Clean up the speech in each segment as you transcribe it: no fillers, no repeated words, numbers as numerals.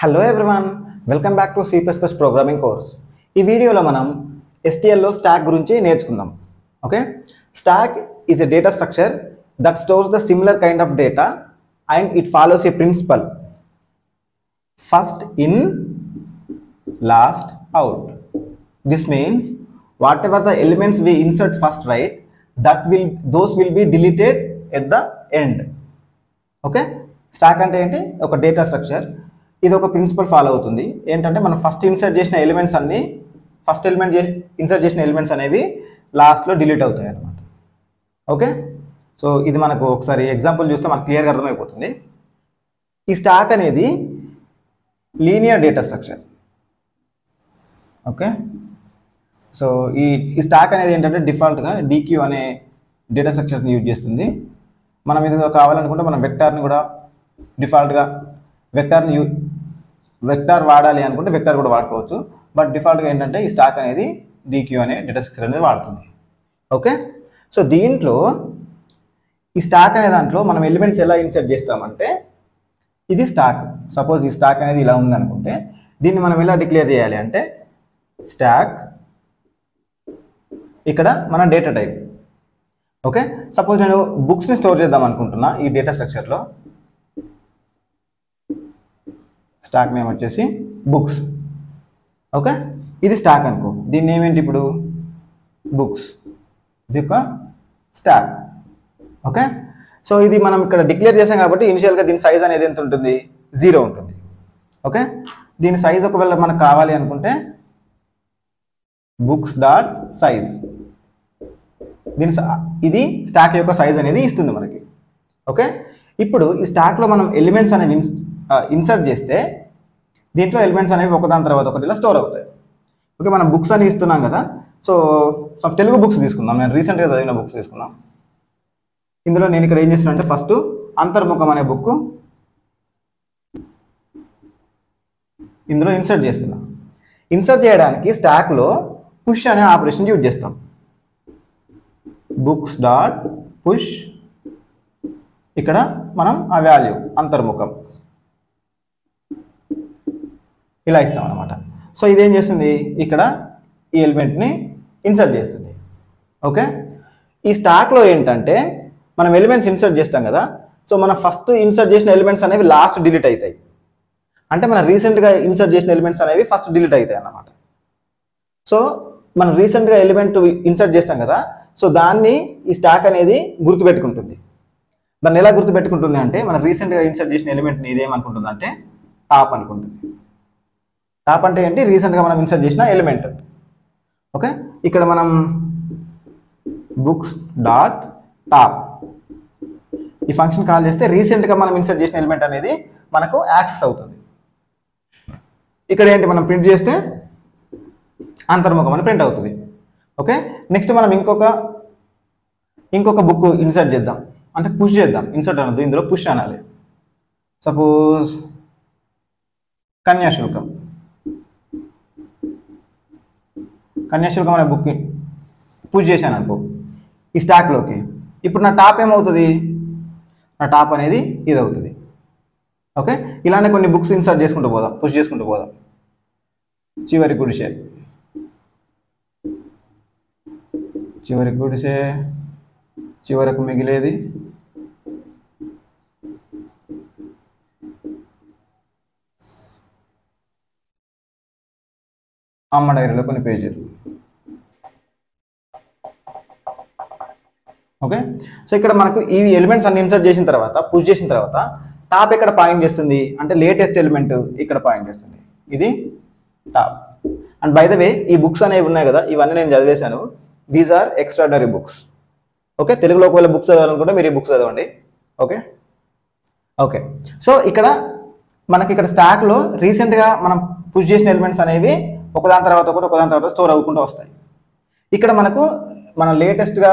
Hello everyone, welcome back to C++ programming course. ఈ వీడియోలో మనం STL లో స్టాక్ గురించి నేర్చుకుందాం. Okay, stock is a data structure that stores the similar kind of data and it follows a principle first in last out. This means whatever the elements we insert first, right, those will be deleted at the end. Okay, stock అంటే ఏంటి? ఒక data structure. ఇది ఒక principal follow అవుతుంది. ఏంటంటే మనం first insert చేసిన elements అన్ని ఇన్సర్ట్ చేసిన ఎలిమెంట్స్ అనేవి లాస్ట్లో డిలీట్ అవుతాయి అన్నమాట. ఓకే, సో ఇది మనకు ఒకసారి ఎగ్జాంపుల్ చూస్తే మనకు క్లియర్గా అర్థమైపోతుంది. ఈ స్టాక్ అనేది linear data structure. Okay, so ఈ స్టాక్ అనేది ఏంటంటే డిఫాల్ట్గా DQ అనే డేటా స్ట్రక్చర్ని యూజ్ చేస్తుంది. మనం ఇది కావాలనుకుంటే మనం వెక్టార్ని కూడా డిఫాల్ట్గా వెక్టార్ వాడాలి అనుకుంటే వెక్టార్ కూడా వాడుకోవచ్చు. బట్ డిఫాల్ట్గా ఏంటంటే ఈ స్టాక్ అనేది DQ అనే డేటా స్ట్రక్చర్ అనేది వాడుతుంది. ఓకే, సో దీంట్లో ఈ స్టాక్ అనే దాంట్లో మనం ఎలిమెంట్స్ ఎలా ఇన్సర్ట్ చేస్తామంటే ఇది స్టాక్. సపోజ్ ఈ స్టాక్ అనేది ఇలా ఉంది అనుకుంటే దీన్ని మనం ఎలా డిక్లేర్ చేయాలి అంటే స్టాక్, ఇక్కడ మన డేటా టైప్. ఓకే, సపోజ్ నేను బుక్స్ని స్టోర్ చేద్దాం అనుకుంటున్నా ఈ డేటా స్ట్రక్చర్లో. స్టాక్ నేమ్ వచ్చేసి బుక్స్. ఓకే, ఇది స్టాక్ అనుకో. దీని నేమ్ ఏంటి ఇప్పుడు? బుక్స్. ఇది ఒక స్టాక్. ఓకే, సో ఇది మనం ఇక్కడ డిక్లేర్ చేసాం కాబట్టి ఇనిషియల్గా దీని సైజ్ అనేది ఎంత ఉంటుంది? 0 ఉంటుంది. ఓకే, దీని సైజ్ ఒకవేళ మనకు కావాలి అనుకుంటే బుక్స్ డాట్ సైజ్, ఇది స్టాక్ యొక్క సైజ్ అనేది ఇస్తుంది మనకి. ఓకే, ఇప్పుడు ఈ స్టాక్లో మనం ఎలిమెంట్స్ అనేవి ఇన్సర్ట్ చేస్తే దీంట్లో ఎలిమెంట్స్ అనేవి ఒకదాని తర్వాత ఒకటి ఇలా స్టోర్ అవుతాయి. ఓకే, మనం బుక్స్ అని ఇస్తున్నాం కదా. సో తెలుగు బుక్స్ తీసుకుందాం. నేను రీసెంట్గా చదివిన బుక్స్ తీసుకున్నాం. ఇందులో నేను ఇక్కడ ఏం చేస్తున్నా అంటే ఫస్ట్ అంతర్ముఖం అనే బుక్ ఇందులో ఇన్సర్ట్ చేస్తున్నా. ఇన్సర్ట్ చేయడానికి స్టాక్లో పుష్ అనే ఆపరేషన్ యూజ్ చేస్తాం. బుక్స్ డాట్ పుష్, ఇక్కడ మనం ఆ వాల్యూ అంతర్ముఖం ఇలా ఇస్తాం అన్నమాట. సో ఇదేం చేస్తుంది? ఇక్కడ ఈ ఎలిమెంట్ని ఇన్సర్ట్ చేస్తుంది. ఓకే, ఈ స్టాక్లో ఏంటంటే మనం ఎలిమెంట్స్ ఇన్సర్ట్ చేస్తాం కదా. సో మనం ఫస్ట్ ఇన్సర్ట్ చేసిన ఎలిమెంట్స్ అనేవి లాస్ట్ డిలీట్ అవుతాయి. అంటే మనం రీసెంట్గా ఇన్సర్ట్ చేసిన ఎలిమెంట్స్ అనేవి ఫస్ట్ డిలీట్ అవుతాయి అన్నమాట. సో మనం రీసెంట్గా ఎలిమెంట్ ఇన్సర్ట్ చేస్తాం కదా. సో దాన్ని ఈ స్టాక్ అనేది గుర్తుపెట్టుకుంటుంది. దాన్ని ఎలా గుర్తుపెట్టుకుంటుంది అంటే మనం రీసెంట్గా ఇన్సర్ట్ చేసిన ఎలిమెంట్ని ఇదేమనుకుంటుంది అంటే టాప్ అనుకుంటుంది. టాప్ అంటే ఏంటి? రీసెంట్గా మనం ఇన్సర్ట్ చేసిన ఎలిమెంట్. ఓకే, ఇక్కడ మనం బుక్స్ డాట్ టాప్ ఈ ఫంక్షన్ కాల్ చేస్తే రీసెంట్గా మనం ఇన్సర్ట్ చేసిన ఎలిమెంట్ అనేది మనకు యాక్సెస్ అవుతుంది. ఇక్కడ ఏంటి? మనం ప్రింట్ చేస్తే అంతర్ముఖం అని ప్రింట్ అవుతుంది. ఓకే, నెక్స్ట్ మనం ఇంకొక బుక్ ఇన్సర్ట్ చేద్దాం. అంటే పుష్ చేద్దాం. ఇన్సర్ట్ అనద్దు, ఇందులో పుష్ అనాలి. సపోజ్ కన్యాశుల్కం అనే బుక్ పుష్ చేశాను అనుకో ఈ స్టాక్లోకి. ఇప్పుడు నా టాప్ ఏమవుతుంది? నా టాప్ అనేది ఇది అవుతుంది. ఓకే, ఇలానే కొన్ని బుక్స్ ఇన్సర్ట్ చేసుకుంటూ పోదాం, పుష్ చేసుకుంటూ పోదాం. చివరి గుడిసె, చివరకు మిగిలేది, అమ్మ డైరీలో కొన్ని పేజీలు. ఓకే, సో ఇక్కడ మనకు ఈ ఎలిమెంట్స్ అన్ని ఇన్సర్ట్ చేసిన తర్వాత పుష్ చేసిన తర్వాత టాప్ ఎక్కడ పాయింట్ చేస్తుంది అంటే లేటెస్ట్ ఎలిమెంట్ ఇక్కడ పాయింట్ చేస్తుంది. ఇది top. And by the way ఈ బుక్స్ అనేవి ఉన్నాయి కదా, ఇవన్నీ నేను చదివేశాను. These are extraordinary books. Okay, తెలుగులో ఒకవేళ బుక్స్ చదవాలనుకుంటే మీరు ఈ బుక్స్ చదవండి. ఓకే, ఓకే, సో మనకి ఇక్కడ స్టాక్లో రీసెంట్గా మనం పుష్ చేసిన ఎలిమెంట్స్ అనేవి ఒకదాని తర్వాత స్టోర్ అవ్వకుండా వస్తాయి. ఇక్కడ మనం లేటెస్ట్గా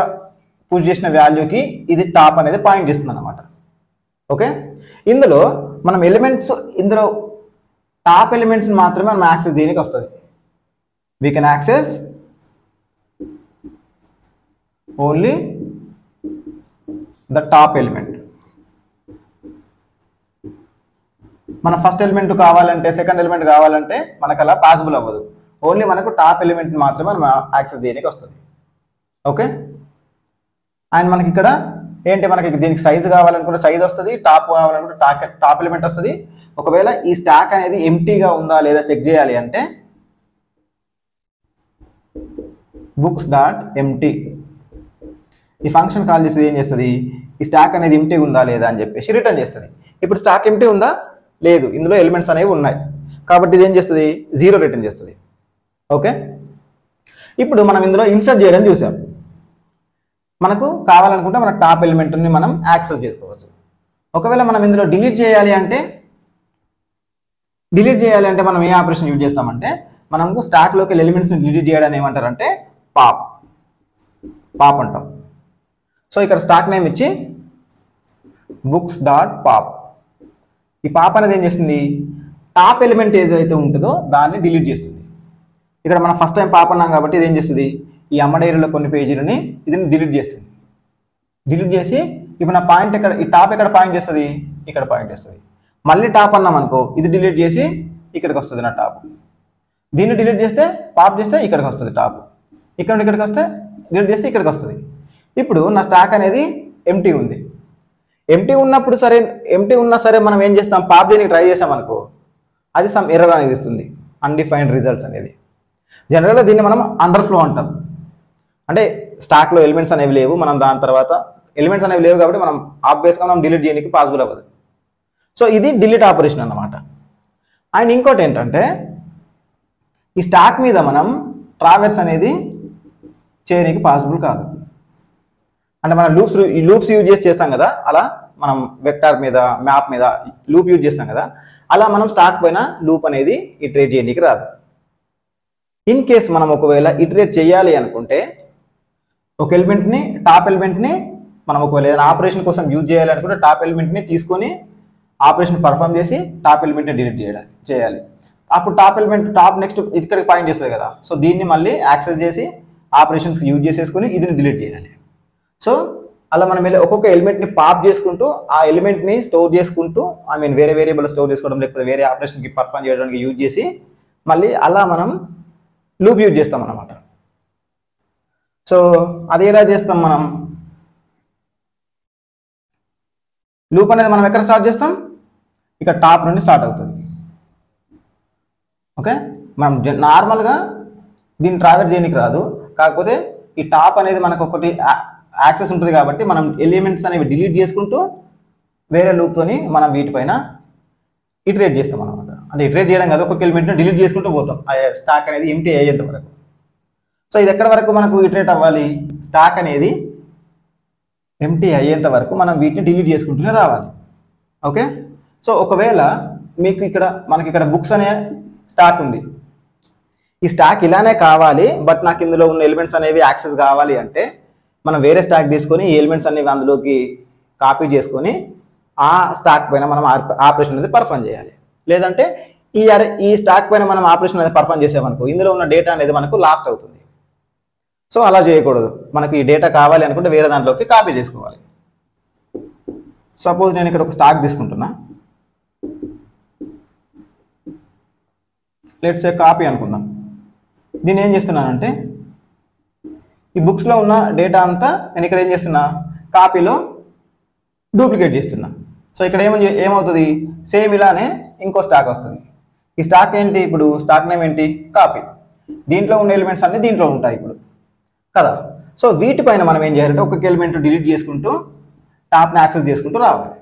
పుష్ చేసిన వాల్యూకి ఇది టాప్ అనేది పాయింట్ చేస్తుంది అన్నమాట. ఓకే, ఇందులో మనం ఇందులో టాప్ ఎలిమెంట్స్ మాత్రమే మనం యాక్సెస్ చేయడానికి వస్తుంది. We can access only the top element. మన ఫస్ట్ ఎలిమెంట్ కావాలంటే సెకండ్ ఎలిమెంట్ కావాలంటే మనకు అలా పాసిబుల్ అవ్వదు. ఓన్లీ మనకు టాప్ ఎలిమెంట్ మాత్రమే మనం యాక్సెస్ చేయడానికి వస్తుంది. ఓకే, అండ్ మనకి ఇక్కడ ఏంటి, మనకి దీనికి సైజు కావాలనుకుంటే సైజ్ వస్తుంది, టాప్ కావాలనుకుంటే టాప్ ఎలిమెంట్ వస్తుంది. ఒకవేళ ఈ స్టాక్ అనేది ఎంటీగా ఉందా లేదా చెక్ చేయాలి అంటే బుక్స్ డాట్ ఎంటీ ఈ ఫంక్షన్ కాల్ చేసేది ఏం చేస్తుంది, ఈ స్టాక్ అనేది ఎంటీ ఉందా లేదా అని చెప్పేసి రిటర్న్ చేస్తుంది. ఇప్పుడు స్టాక్ ఎంటీ ఉందా లేదు, ఇందులో ఎలిమెంట్స్ అనేవి ఉన్నాయి కాబట్టి ఇది ఏం చేస్తుంది, 0 రిటర్న్ చేస్తుంది. ఓకే, ఇప్పుడు మనం ఇందులో ఇన్సర్ట్ చేయడం చూసాం. మనకు కావాలనుకుంటే మన టాప్ ఎలిమెంట్ని మనం యాక్సెస్ చేసుకోవచ్చు. ఒకవేళ మనం ఇందులో డిలీట్ చేయాలి అంటే మనం ఏ ఆపరేషన్ యూజ్ చేస్తామంటే మనకు స్టాక్లోకి ఎలిమెంట్స్ని డిలీట్ చేయడానికి ఏమంటారంటే పాప్ అంటాం. సో ఇక్కడ స్టాక్ నేమ్ ఇచ్చి బుక్స్ డాట్ పాప్, ఈ పాప్ అనేది ఏం చేస్తుంది, టాప్ ఎలిమెంట్ ఏదైతే ఉంటుందో దాన్ని డిలీట్ చేస్తుంది. ఇక్కడ మనం ఫస్ట్ టైం పాప్ అన్నాం కాబట్టి ఇది ఏం చేస్తుంది, ఈ అమ్మ డైరీలో కొన్ని పేజీలని ఇది డిలీట్ చేస్తుంది. డిలీట్ చేసి ఇప్పుడు నా పాయింట్ ఎక్కడ, ఈ టాప్ ఎక్కడ పాయింట్ చేస్తుంది, ఇక్కడ పాయింట్ చేస్తుంది. మళ్ళీ టాప్ అన్నాం అనుకో, ఇది డిలీట్ చేసి ఇక్కడికి వస్తుంది నా టాప్. దీన్ని డిలీట్ చేస్తే పాప్ చేస్తే ఇక్కడికి వస్తుంది టాప్, ఇక్కడ నుండి ఇక్కడికి వస్తే డిలీట్ చేస్తే ఇక్కడికి వస్తుంది. ఇప్పుడు నా స్టాక్ అనేది ఎంటీ ఉంది. ఎంటీ ఉన్నప్పుడు సరే, ఎంటీ ఉన్నా సరే మనం ఏం చేస్తాం, పాప్ చేయడానికి ట్రై చేసాం అనుకో, అది సమ్ ఎర్రర్ అనేది ఇస్తుంది, అన్డిఫైన్డ్ రిజల్ట్స్ అనేది. జనరల్గా దీన్ని మనం అండర్ఫ్లో అంటాం. అంటే స్టాక్లో ఎలిమెంట్స్ అనేవి లేవు, మనం దాని తర్వాత ఎలిమెంట్స్ అనేవి లేవు కాబట్టి మనం ఆబ్వియస్గా మనం డిలీట్ చేయడానికి పాసిబుల్ అవ్వదు. సో ఇది డిలీట్ ఆపరేషన్ అన్నమాట. అండ్ ఇంకోటి ఏంటంటే ఈ స్టాక్ మీద మనం ట్రావెర్స్ అనేది చేయడానికి పాసిబుల్ కాదు. అంటే మనం లూప్స్ యూజ్ చేస్తాం కదా, అలా మనం వెక్టార్ మీద మ్యాప్ మీద లూప్ యూజ్ చేస్తాం కదా, అలా మనం స్టాక్ పైన లూప్ అనేది ఇటరేట్ చేయడానికి రాదు. ఇన్ కేస్ మనం ఒకవేళ ఇటరేట్ చేయాలి అనుకుంటే ఒక ఎలిమెంట్ని, టాప్ ఎలిమెంట్ని మనం ఒకవేళ ఏదైనా ఆపరేషన్ కోసం యూజ్ చేయాలి అనుకుంటే టాప్ ఎలిమెంట్ని తీసుకొని ఆపరేషన్ పర్ఫామ్ చేసి టాప్ ఎలిమెంట్ని డిలీట్ చేయాలి. అప్పుడు టాప్ ఎలిమెంట్ నెక్స్ట్ ఇక్కడికి పాయింట్ చేస్తుంది కదా, సో దీన్ని మళ్ళీ యాక్సెస్ చేసి ఆపరేషన్స్కి యూజ్ చేసేసుకొని ఇది డిలీట్ చేయాలి. సో అలా మనం ఒక్కొక్క ఎలిమెంట్ని పాప్ చేసుకుంటూ ఆ ఎలిమెంట్ని స్టోర్ చేసుకుంటూ, వేరే వేరియబుల్ స్టోర్ చేసుకోవడం లేకపోతే వేరే ఆపరేషన్కి పర్ఫామ్ చేయడానికి యూజ్ చేసి మళ్ళీ అలా మనం లూప్ యూజ్ చేస్తాం అన్నమాట. సో అది ఎలా చేస్తాం, మనం లూప్ అనేది మనం ఎక్కడ స్టార్ట్ చేస్తాం, ఇక్కడ టాప్ నుండి స్టార్ట్ అవుతుంది. ఓకే, మనం నార్మల్గా దీన్ని ట్రావెల్ చేయడానికి రాదు, కాకపోతే ఈ టాప్ అనేది మనకు ఒకటి యాక్సెస్ ఉంటుంది కాబట్టి మనం ఎలిమెంట్స్ అనేవి డిలీట్ చేసుకుంటూ వేరే లూప్తోని మనం వీటిపైన ఇటరేట్ చేస్తాం అనమాట. అంటే ఇటరేట్ చేయడం కాదు, ఒక్కొక్క ఎలిమెంట్ని డిలీట్ చేసుకుంటూ పోతాం స్టాక్ అనేది ఎంటీ అయ్యేంత వరకు. సో ఇది ఎక్కడి వరకు మనకు ఇటరేట్ అవ్వాలి, స్టాక్ అనేది ఎంటీ అయ్యేంత వరకు మనం వీటిని డిలీట్ చేసుకుంటూనే రావాలి. ఓకే, సో ఒకవేళ మీకు మనకి ఇక్కడ బుక్స్ అనే స్టాక్ ఉంది, ఈ స్టాక్ ఇలానే కావాలి బట్ నాకు ఇందులో ఉన్న ఎలిమెంట్స్ అనేవి యాక్సెస్ కావాలి అంటే మనం వేరే స్టాక్ తీసుకొని ఈ ఎలిమెంట్స్ అనేవి అందులోకి కాపీ చేసుకొని ఆ స్టాక్ పైన మనం ఆపరేషన్ అనేది పర్ఫామ్ చేయాలి. లేదంటే ఈ స్టాక్ పైన మనం ఆపరేషన్ అనేది పర్ఫామ్ చేసామనుకో ఇందులో ఉన్న డేటా అనేది మనకు లాస్ట్ అవుతుంది. సో అలా చేయకూడదు, మనకి ఈ డేటా కావాలి అనుకుంటే వేరే దాంట్లోకి కాపీ చేసుకోవాలి. సపోజ్ నేను ఇక్కడ ఒక స్టాక్ తీసుకుంటున్నా, లెట్స్ సే కాపీ అనుకుందాం. దీన్ని ఏం చేస్తున్నానంటే ఈ బుక్స్లో ఉన్న డేటా అంతా నేను ఇక్కడ ఏం చేస్తున్నా, కాపీలో డూప్లికేట్ చేస్తున్నా. సో ఇక్కడ ఏమవుతుంది, సేమ్ ఇలానే ఇంకో స్టాక్ వస్తుంది. ఈ స్టాక్ ఏంటి, ఇప్పుడు స్టాక్ నేమ్ ఏంటి, కాపీ. దీంట్లో ఉన్న ఎలిమెంట్స్ అన్నీ దీంట్లో ఉంటాయి ఇప్పుడు కదా. సో వీటిపైన మనం ఏం చేయాలంటే ఒక్కొక్క ఎలిమెంట్ డిలీట్ చేసుకుంటూ టాప్ని యాక్సెస్ చేసుకుంటూ రావాలి.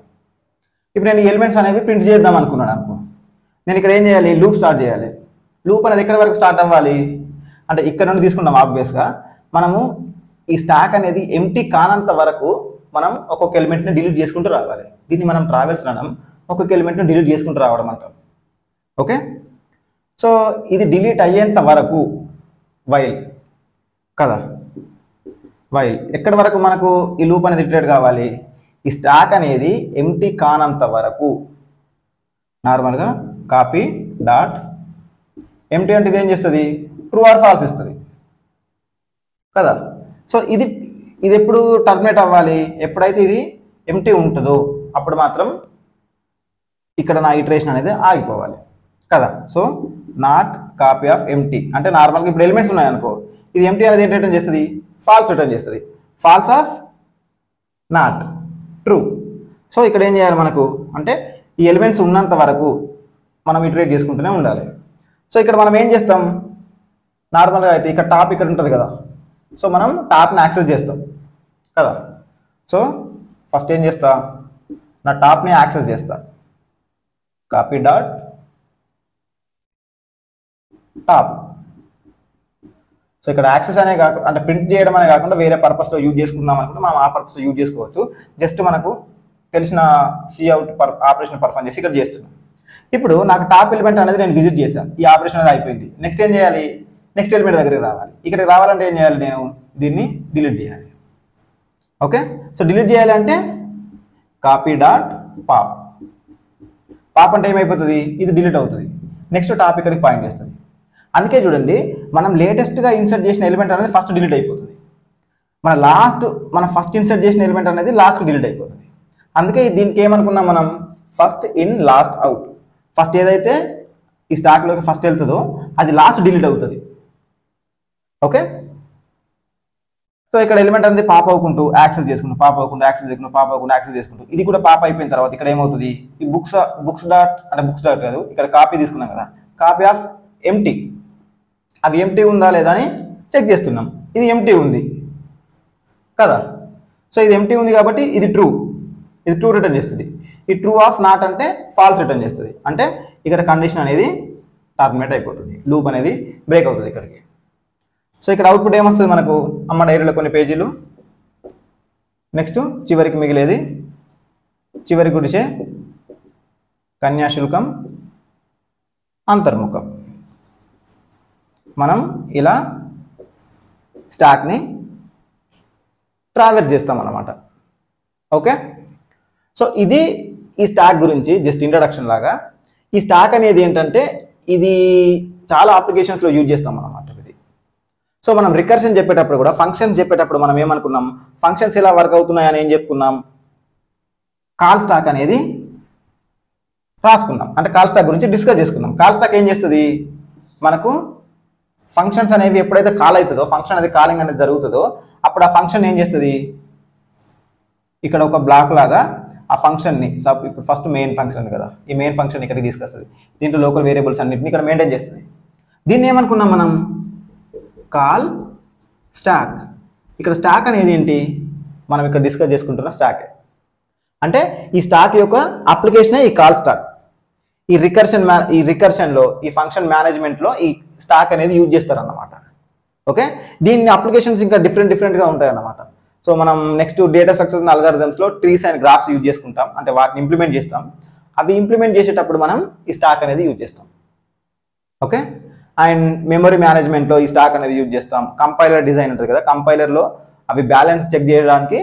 ఇప్పుడు నేను ఈ ఎలిమెంట్స్ అనేవి ప్రింట్ చేద్దాం అనుకున్నాను అనుకో, నేను ఇక్కడ ఏం చేయాలి, లూప్ స్టార్ట్ చేయాలి. లూప్ అనేది ఎక్కడి వరకు స్టార్ట్ అవ్వాలి అంటే ఇక్కడ నుండి తీసుకుందాం. ఆబ్వియస్గా మనము ఈ స్టాక్ అనేది ఎంటీ కానంత వరకు మనం ఒక్కొక్క ఎలిమెంట్ని డిలీట్ చేసుకుంటూ రావాలి. దీన్ని మనం ట్రావెల్స్ అనడం, ఒక్కొక్క ఎలిమెంట్ని డిలీట్ చేసుకుంటూ రావడం అంటాం. ఓకే, సో ఇది డిలీట్ అయ్యేంత వరకు వైల్ కదా, వైల్ ఎక్కడి వరకు మనకు ఈ లూప్ అనేది ఇటరేట్ కావాలి, ఈ స్టాక్ అనేది ఎంటీ కానంత వరకు నార్మల్గా కాపీ డాట్ ఎంటీ అంటే ఇది ఏం చేస్తుంది, ట్రూ ఆర్ ఫాల్స్ ఇస్తుంది కదా. సో ఇది ఎప్పుడు టర్మినేట్ అవ్వాలి, ఎప్పుడైతే ఇది ఎంటీ ఉంటుందో అప్పుడు మాత్రం ఇక్కడ నా ఇటరేషన్ అనేది ఆగిపోవాలి కదా. So not copy of empty అంటే నార్మల్గా ఇప్పుడు ఎలిమెంట్స్ ఉన్నాయనుకో, ఇది ఎంటీ అనేది ఏంటి రిటర్న్ చేస్తుంది, ఫాల్స్ రిటర్న్ చేస్తుంది. False of not true. So ఇక్కడ ఏం చేయాలి మనకు అంటే ఈ ఎలిమెంట్స్ ఉన్నంత వరకు మనం ఇటరేట్ చేసుకుంటూనే ఉండాలి. సో ఇక్కడ మనం ఏం చేస్తాం, నార్మల్గా అయితే ఇక్కడ టాప్ ఇక్కడ ఉంటుంది కదా, సో మనం టాప్ని యాక్సెస్ చేస్తాం కదా. సో ఫస్ట్ ఏం చేస్తా, నా టాప్ని యాక్సెస్ చేస్తా, కాపీ డాట్ టాప్. సో ఇక్కడ యాక్సెస్ అనే కాకుండా అంటే ప్రింట్ చేయడం అనే కాకుండా వేరే పర్పస్లో యూజ్ చేసుకుందాం అనుకుంటే మనం ఆ పర్పస్లో యూజ్ చేసుకోవచ్చు. జస్ట్ మనకు తెలిసిన సిఅవుట్ ఆపరేషన్ పర్ఫామ్ చేసి ఇక్కడ చేస్తున్నాం. ఇప్పుడు నాకు టాప్ ఎలిమెంట్ అనేది నేను విజిట్ చేశాను, ఈ ఆపరేషన్ అనేది అయిపోయింది. నెక్స్ట్ ఏం చేయాలి, నెక్స్ట్ ఎలిమెంట్ దగ్గరికి రావాలి. ఇక్కడికి రావాలంటే ఏం చేయాలి, నేను దీన్ని డిలీట్ చేయాలి. ఓకే, సో డిలీట్ చేయాలి అంటే కాపీ డాట్ పాప్. పాప్ అంటే ఏమైపోతుంది, ఇది డిలీట్ అవుతుంది. నెక్స్ట్ టాప్ ఇక్కడికి పాయింట్ చేస్తుంది. అందుకే చూడండి మనం లేటెస్ట్గా ఇన్సర్ట్ చేసిన ఎలిమెంట్ అనేది ఫస్ట్ డిలీట్ అయిపోతుంది, మనం ఫస్ట్ ఇన్సర్ట్ చేసిన ఎలిమెంట్ అనేది లాస్ట్కి డిలీట్ అయిపోతుంది. అందుకే దీనికి ఏమనుకున్నాం మనం, first in last out. First ఏదైతే ఈ స్టాక్లోకి ఫస్ట్ వెళ్తుందో అది లాస్ట్ డిలీట్ అవుతుంది. ఓకే, సో ఇక్కడ ఎలిమెంట్ అనేది పాప్ అవ్వకుంటూ యాక్సెస్ చేసుకుంటూ పాప్ అవ్వకుండా యాక్సెస్ చేసుకుంటూ పాప్ అవ్వకుండా యాక్సెస్ చేసుకుంటూ ఇది కూడా పాప్ అయిపోయిన తర్వాత ఇక్కడ ఏమవుతుంది, ఈ బుక్స్ డాట్ కాదు, ఇక్కడ కాపీ తీసుకున్నాం కదా, కాపీ ఆఫ్ ఎంటీ. అవి ఎంటీ ఉందా లేదా అని చెక్ చేస్తున్నాం. ఇది ఎంటీ ఉంది కదా, సో ఇది ఎంటీ ఉంది కాబట్టి ఇది ట్రూ రిటర్న్ చేస్తుంది. ఈ ట్రూ ఆఫ్ నాట్ అంటే ఫాల్స్ రిటర్న్ చేస్తుంది. అంటే ఇక్కడ కండిషన్ అనేది టర్మినేట్ అయిపోతుంది, లూప్ అనేది బ్రేక్ అవుతుంది ఇక్కడికి. సో ఇక్కడ అవుట్పుట్ ఏమొస్తుంది మనకు, అమ్మ డైరీలో కొన్ని పేజీలు, నెక్స్ట్ చివరికి మిగిలేది చివరి గుడిసే కన్యాశుల్కం అంతర్ముఖం. మనం ఇలా స్టాక్ని ట్రావెల్స్ చేస్తాం అన్నమాట. ఓకే, సో ఇది ఈ స్టాక్ గురించి జస్ట్ ఇంట్రడక్షన్ లాగా. ఈ స్టాక్ అనేది ఏంటంటే ఇది చాలా అప్లికేషన్స్లో యూజ్ చేస్తాం అన్నమాట ఇది. సో మనం రికర్షన్ చెప్పేటప్పుడు కూడా ఫంక్షన్స్ చెప్పేటప్పుడు మనం ఏమనుకున్నాం, ఫంక్షన్స్ ఎలా వర్క్ అవుతున్నాయని ఏం చెప్పుకున్నాం, కాల్ స్టాక్ అనేది రాసుకున్నాం. అంటే కాల్ స్టాక్ గురించి డిస్కస్ చేసుకున్నాం. కాల్ స్టాక్ ఏం చేస్తుంది, మనకు ఫంక్షన్స్ అనేవి ఎప్పుడైతే కాల్ అవుతుందో, ఫంక్షన్ అనేది కాలింగ్ అనేది జరుగుతుందో అప్పుడు ఆ ఫంక్షన్ ఏం చేస్తుంది, ఇక్కడ ఒక బ్లాక్ లాగా ఆ ఫంక్షన్ని ఇప్పుడు ఫస్ట్ మెయిన్ ఫంక్షన్ కదా, ఈ మెయిన్ ఫంక్షన్ ఇక్కడికి తీసుకొస్తుంది. దీంట్లో లోకల్ వేరియబుల్స్ అన్నింటిని ఇక్కడ మెయింటైన్ చేస్తుంది. దీన్ని ఏమనుకున్నాం మనం, కాల్ స్టాక్. ఇక్కడ స్టాక్ అనేది ఏంటి, మనం ఇక్కడ డిస్కస్ చేసుకుంటున్న స్టాక్. అంటే ఈ స్టాక్ యొక్క అప్లికేషనే ఈ కాల్ స్టాక్. ఈ రికర్షన్లో ఈ ఫంక్షన్ మేనేజ్మెంట్లో ఈ స్టాక్ అనేది యూజ్ చేస్తారన్నమాట. ఓకే, దీన్ని అప్లికేషన్స్ ఇంకా డిఫరెంట్గా ఉంటాయి అన్నమాట. సో మనం నెక్స్ట్ డేటా స్ట్రక్చర్స్ అల్గారిథమ్స్లో ట్రీస్ అండ్ గ్రాఫ్స్ యూజ్ చేసుకుంటాం, అంటే వాటిని ఇంప్లిమెంట్ చేస్తాం. అవి ఇంప్లిమెంట్ చేసేటప్పుడు మనం ఈ స్టాక్ అనేది యూజ్ చేస్తాం. ఓకే, అండ్ మెమరీ మేనేజ్మెంట్లో ఈ స్టాక్ అనేది యూజ్ చేస్తాం. కంపైలర్ డిజైన్ ఉంటుంది కదా, కంపైలర్లో అవి బ్యాలెన్స్ చెక్ చేయడానికి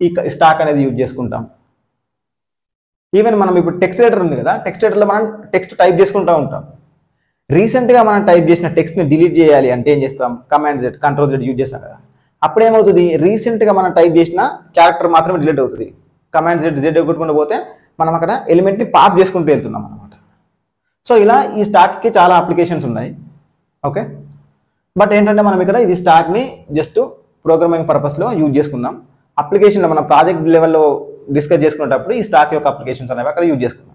ఈ స్టాక్ అనేది యూజ్ చేసుకుంటాం. ఈవెన్ మనం ఇప్పుడు టెక్స్ట్ ఎడిటర్ ఉంది కదా, టెక్స్ట్ ఎడిటర్లో మనం టెక్స్ట్ టైప్ చేసుకుంటూ ఉంటాం. రీసెంట్గా మనం టైప్ చేసిన టెక్స్ట్ని డిలీట్ చేయాలి అంటే ఏం చేస్తాం, command Z control Z use చేస్తాం కదా. అప్పుడు ఏమవుతుంది, రీసెంట్గా మనం టైప్ చేసిన క్యారెక్టర్ మాత్రమే డిలీట్ అవుతుంది. కమాండ్ Z కొట్టుకుంటూ పోతే మనం అక్కడ ఎలిమెంట్ని పాప్ చేసుకుంటూ వెళ్తున్నాం అనమాట. సో ఇలా ఈ స్టాక్కి చాలా అప్లికేషన్స్ ఉన్నాయి. ఓకే, బట్ ఏంటంటే మనం ఇక్కడ ఇది స్టాక్ని జస్ట్ ప్రోగ్రామింగ్ పర్పస్లో యూజ్ చేసుకుందాం. అప్లికేషన్లో మనం ప్రాజెక్ట్ లెవెల్లో డిస్కస్ చేసుకునేటప్పుడు ఈ స్టాక్ యొక్క అప్లికేషన్స్ అనేవి అక్కడ యూజ్ చేసుకుందాం.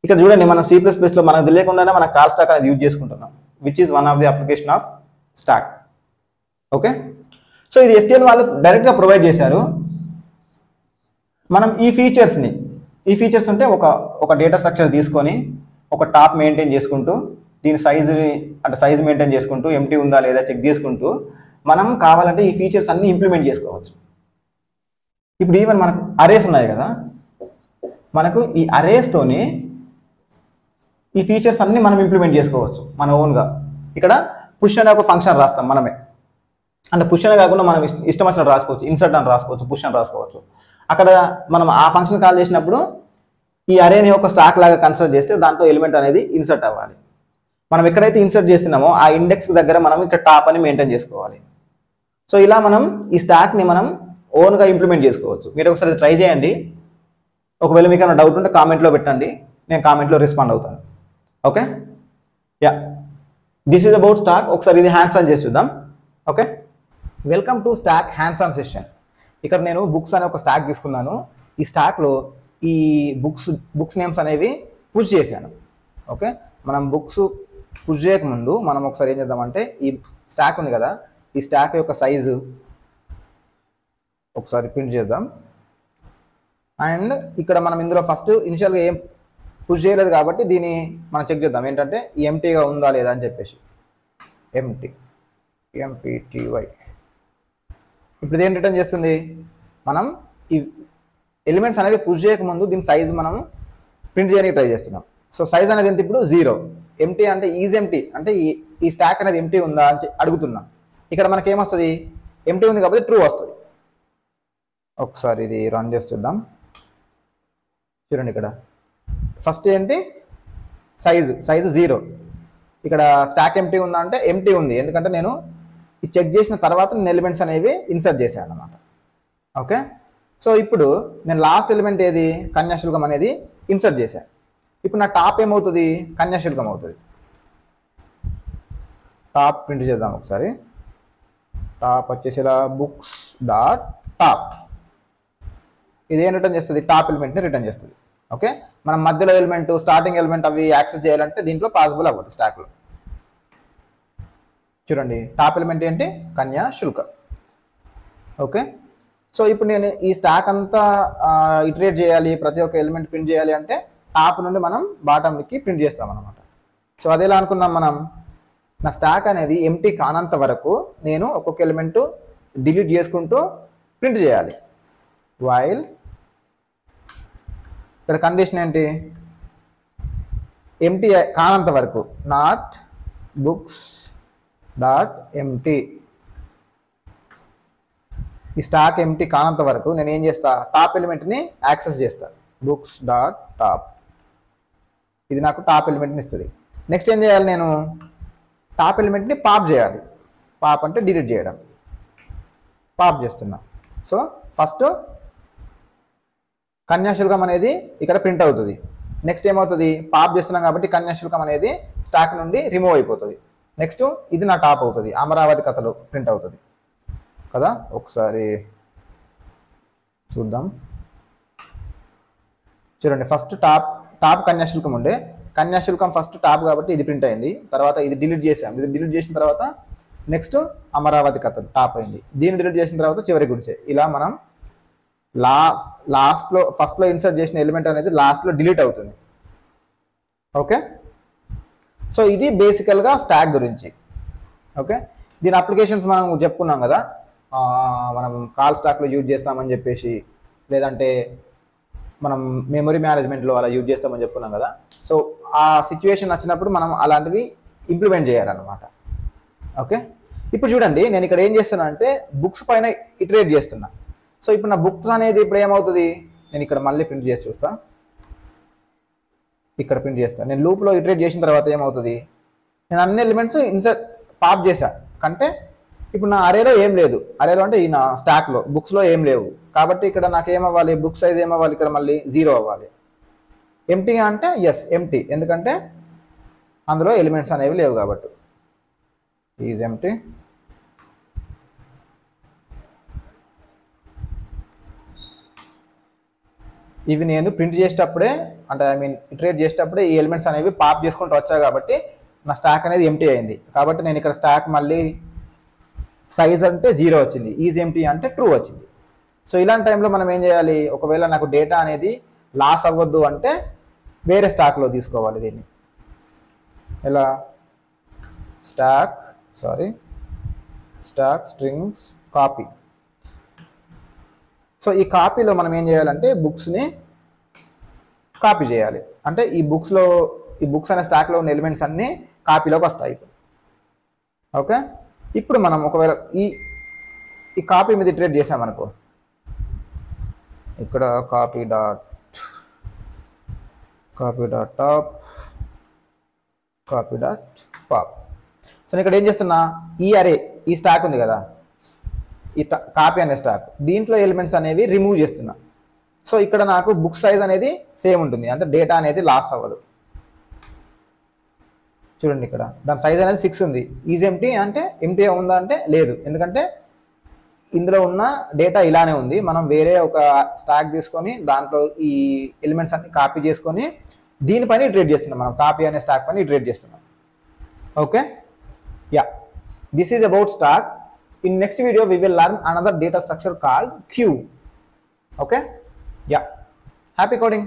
ఇక్కడ చూడండి మనం C++లో మనకు తెలియకుండానే మనం కాల్ స్టాక్ అనేది యూజ్ చేసుకుంటున్నాం, which is one of the application of stock. Okay, so ఇది STL వాళ్ళు డైరెక్ట్గా ప్రొవైడ్ చేశారు. మనం ఈ ఫీచర్స్ అంటే ఒక డేటా స్ట్రక్చర్ తీసుకొని ఒక టాప్ మెయింటైన్ చేసుకుంటూ దీని సైజ్ మెయింటైన్ చేసుకుంటూ ఎంటీ ఉందా లేదా చెక్ చేసుకుంటూ మనం కావాలంటే ఈ ఫీచర్స్ అన్ని ఇంప్లిమెంట్ చేసుకోవచ్చు. ఇప్పుడు ఈవెన్ మనకు అరేస్ ఉన్నాయి కదా, మనకు ఈ అరేస్తోని ఈ ఫీచర్స్ అన్ని మనం ఇంప్లిమెంట్ చేసుకోవచ్చు మన ఓన్గా. ఇక్కడ పుష్ అనే ఒక ఫంక్షన్ రాస్తాం మనమే, అంటే పుష్ అనే కాకుండా మనం ఇష్టం వచ్చినట్టు రాసుకోవచ్చు, ఇన్సర్ట్ అని రాసుకోవచ్చు, పుష్ అని రాసుకోవచ్చు. అక్కడ మనం ఆ ఫంక్షన్ కాల్ చేసినప్పుడు ఈ అరేని ఒక స్టాక్ లాగా కన్సిడర్ చేస్తే దాంట్లో ఎలిమెంట్ అనేది ఇన్సర్ట్ అవ్వాలి. మనం ఎక్కడైతే ఇన్సర్ట్ చేస్తున్నామో ఆ ఇండెక్స్ దగ్గర మనం ఇక్కడ టాప్ అని మెయింటైన్ చేసుకోవాలి. సో ఇలా మనం ఈ స్టాక్ని మనం ఓన్గా ఇంప్లిమెంట్ చేసుకోవచ్చు. మీరు ఒకసారి ట్రై చేయండి. ఒకవేళ మీకు ఏమైనా డౌట్ ఉంటే కామెంట్లో పెట్టండి, నేను కామెంట్లో రెస్పాండ్ అవుతాను. Okay, yeah, this is about stock. ఒకసారి ఇది హ్యాండ్స్ ఆన్ చేసి చూద్దాం. Okay, welcome to stock hands on session. ఇక్కడ నేను బుక్స్ అనే ఒక స్టాక్ తీసుకున్నాను. ఈ స్టాక్లో ఈ బుక్స్ నేమ్స్ అనేవి పుష్ చేశాను. ఓకే, మనం బుక్స్ పుష్ చేయకముందు మనం ఒకసారి ఏం చేద్దామంటే ఈ స్టాక్ ఉంది కదా, ఈ స్టాక్ యొక్క సైజు ఒకసారి ప్రింట్ చేద్దాం. అండ్ ఇక్కడ మనం ఇందులో ఫస్ట్ ఇనిషియల్గా ఏం పుష్ చేయలేదు కాబట్టి దీన్ని మనం చెక్ చేద్దాం ఏంటంటే ఎంటీగా ఉందా లేదా అని చెప్పేసి. ఎంపీటీవై. ఇప్పుడు ఇదేం రిటర్న్ చేస్తుంది, మనం ఈ ఎలిమెంట్స్ అనేవి పుష్ చేయకముందు దీని సైజ్ మనం ప్రింట్ చేయడానికి ట్రై చేస్తున్నాం. సో సైజ్ అనేది ఎంత ఇప్పుడు 0. ఎంటీ అంటే ఈజ్ ఎంటీ అంటే ఈ స్టాక్ అనేది ఎంటీ ఉందా అని అడుగుతున్నాం. ఇక్కడ మనకి ఏమొస్తుంది, ఎంటీ ఉంది కాబట్టి ట్రూ వస్తుంది. ఒకసారి ఇది రన్ చేసి చూద్దాం. చూడండి, ఇక్కడ ఫస్ట్ ఏంటి సైజు 0. ఇక్కడ స్టాక్ ఎంటీ ఉందా అంటే ఎంటీ ఉంది, ఎందుకంటే నేను ఇది చెక్ చేసిన తర్వాత నేను ఎలిమెంట్స్ అనేవి ఇన్సర్ట్ చేశాను అన్నమాట. ఓకే, సో ఇప్పుడు నేను లాస్ట్ ఎలిమెంట్ ఏది కన్యాశుల్కం అనేది ఇన్సర్ట్ చేశాను. ఇప్పుడు నా టాప్ ఏమవుతుంది, కన్యాశుల్కం అవుతుంది. టాప్ ప్రింట్ చేద్దాం ఒకసారి. టాప్ వచ్చేసి ఇలా బుక్స్ డాట్ టాప్. ఇదేం రిటర్న్ చేస్తుంది, టాప్ ఎలిమెంట్ని రిటర్న్ చేస్తుంది. ఓకే, మనం మధ్యలో ఎలిమెంట్ స్టార్టింగ్ ఎలిమెంట్ అవి యాక్సెస్ చేయాలంటే దీంట్లో పాసిబుల్ అవ్వదు స్టాక్లో. చూడండి, టాప్ ఎలిమెంట్ ఏంటి, కన్యాశుల్కం. ఓకే, సో ఇప్పుడు నేను ఈ స్టాక్ అంతా ఇటరేట్ చేయాలి, ప్రతి ఒక్క ఎలిమెంట్ ప్రింట్ చేయాలి అంటే టాప్ నుండి మనం బాటంకి ప్రింట్ చేస్తాం అన్నమాట. సో అదేలా అనుకున్నాం మనం, నా స్టాక్ అనేది ఎంటీ కానంత వరకు నేను ఒక్కొక్క ఎలిమెంట్ డిలీట్ చేసుకుంటూ ప్రింట్ చేయాలి. వైల్ ఇక్కడ కండిషన్ ఏంటి, ఎంటీ కానంత వరకు, నాట్ బుక్స్ డాట్ ఎంటీ. ఈ స్టాక్ ఎంటీ కానంత వరకు నేను ఏం చేస్తా, టాప్ ఎలిమెంట్ని యాక్సెస్ చేస్తా, బుక్స్ డాట్ టాప్. ఇది నాకు టాప్ ఎలిమెంట్ని ఇస్తుంది. నెక్స్ట్ ఏం చేయాలి, నేను టాప్ ఎలిమెంట్ని పాప్ చేయాలి. పాప్ అంటే డిలీట్ చేయడం. పాప్ చేస్తున్నా. సో ఫస్ట్ కన్యాశుల్కం అనేది ఇక్కడ ప్రింట్ అవుతుంది. నెక్స్ట్ ఏమవుతుంది, పాప్ చేస్తున్నాం కాబట్టి కన్యాశుల్కం అనేది స్టాక్ నుండి రిమూవ్ అయిపోతుంది. నెక్స్ట్ ఇది నా టాప్ అవుతుంది, అమరావతి కథలు ప్రింట్ అవుతుంది కదా. ఒకసారి చూద్దాం. చూడండి, ఫస్ట్ టాప్ కన్యాశుల్కం ఉండే, కన్యాశుల్కం ఫస్ట్ టాప్ కాబట్టి ఇది ప్రింట్ అయింది. తర్వాత ఇది డిలీట్ చేసాం, ఇది డిలీట్ చేసిన తర్వాత నెక్స్ట్ అమరావతి కథలు టాప్ అయింది. దీన్ని డిలీట్ చేసిన తర్వాత చివరి గుడిసే. ఇలా మనం లాస్ట్లో ఫస్ట్లో ఇన్సర్ట్ చేసిన ఎలిమెంట్ అనేది లాస్ట్లో డిలీట్ అవుతుంది. ఓకే, సో ఇది బేసికల్గా స్టాక్ గురించి. ఓకే, దీని అప్లికేషన్స్ మనం చెప్పుకున్నాం కదా, మనం కాల్ స్టాక్లో యూజ్ చేస్తామని చెప్పేసి, లేదంటే మనం మెమరీ మేనేజ్మెంట్లో అలా యూజ్ చేస్తామని చెప్పుకున్నాం కదా. సో ఆ సిచ్యువేషన్ వచ్చినప్పుడు మనం అలాంటివి ఇంప్లిమెంట్ చేయాలన్నమాట. ఓకే, ఇప్పుడు చూడండి, నేను ఇక్కడ ఏం చేస్తున్నా అంటే బుక్స్ పైన ఇటరేట్ చేస్తున్నా. సో ఇప్పుడు నా బుక్స్ అనేది ఇప్పుడు ఏమవుతుంది, నేను ఇక్కడ మళ్ళీ ప్రింట్ చేసి చూస్తా. ఇక్కడ ప్రింట్ చేస్తాను. నేను లూప్లో ఇటరేట్ చేసిన తర్వాత ఏమవుతుంది, నేను అన్ని ఎలిమెంట్స్ ఇన్సర్ట్ పాప్ చేశా కంటే ఇప్పుడు నా అరేలో ఏం లేదు. అరేలో అంటే ఈ నా స్టాక్లో బుక్స్లో ఏం లేవు కాబట్టి ఇక్కడ నాకు ఏమవ్వాలి, బుక్ సైజ్ ఏమవ్వాలి, ఇక్కడ మళ్ళీ 0 అవ్వాలి. ఎంటీ అంటే ఎస్ ఎంటీ, ఎందుకంటే అందులో ఎలిమెంట్స్ అనేవి లేవు కాబట్టి. Is empty. ఇవి నేను ప్రింట్ చేసేటప్పుడే, అంటే ఇటరేట్ చేసేటప్పుడే ఈ ఎలిమెంట్స్ అనేవి పాప్ చేసుకుంటూ వచ్చా కాబట్టి నా స్టాక్ అనేది ఎంటీ అయింది. కాబట్టి నేను ఇక్కడ స్టాక్ మళ్ళీ సైజ్ అంటే 0 వచ్చింది, ఈజ్ ఎంటీ అంటే ట్రూ వచ్చింది. సో ఇలాంటి టైంలో మనం ఏం చేయాలి, ఒకవేళ నాకు డేటా అనేది లాస్ అవ్వద్దు అంటే వేరే స్టాక్లో తీసుకోవాలి దీన్ని. ఎలా, స్టాక్ స్ట్రింగ్స్ కాపీ. సో ఈ కాపీలో మనం ఏం చేయాలంటే బుక్స్ని కాపీ చేయాలి. అంటే ఈ బుక్స్ అనే స్టాక్లో ఉన్న ఎలిమెంట్స్ అన్నీ కాపీలోకి వస్తాయి ఇప్పుడు. ఓకే, ఇప్పుడు మనం ఒకవేళ ఈ కాపీ మీద ఇటరేట్ చేసామనుకో, ఇక్కడ copy dot top, copy dot pop. So నేను ఇక్కడ ఏం చేస్తున్నా, ఈ అరే ఈ స్టాక్ ఉంది కదా, ఈ కాపీ అనే స్టాక్, దీంట్లో ఎలిమెంట్స్ అనేవి రిమూవ్ చేస్తున్నా. సో ఇక్కడ నాకు బుక్ సైజ్ అనేది సేమ్ ఉంటుంది, అంటే డేటా అనేది లాస్ అవ్వదు. చూడండి ఇక్కడ దాని సైజ్ అనేది 6 ఉంది. ఈజ్ ఎంటీ అంటే ఎంటీ ఉందా అంటే లేదు, ఎందుకంటే ఇందులో ఉన్న డేటా ఇలానే ఉంది. మనం వేరే ఒక స్టాక్ తీసుకొని దాంట్లో ఈ ఎలిమెంట్స్ అన్ని కాపీ చేసుకొని దీనిపైన ఇటరేట్ చేస్తున్నాం, మనం కాపీ అనే స్టాక్ పైన ఇటరేట్ చేస్తున్నాం. Okay, yeah, this is about stock. In next video we will learn another data structure called queue. Okay, yeah, happy coding.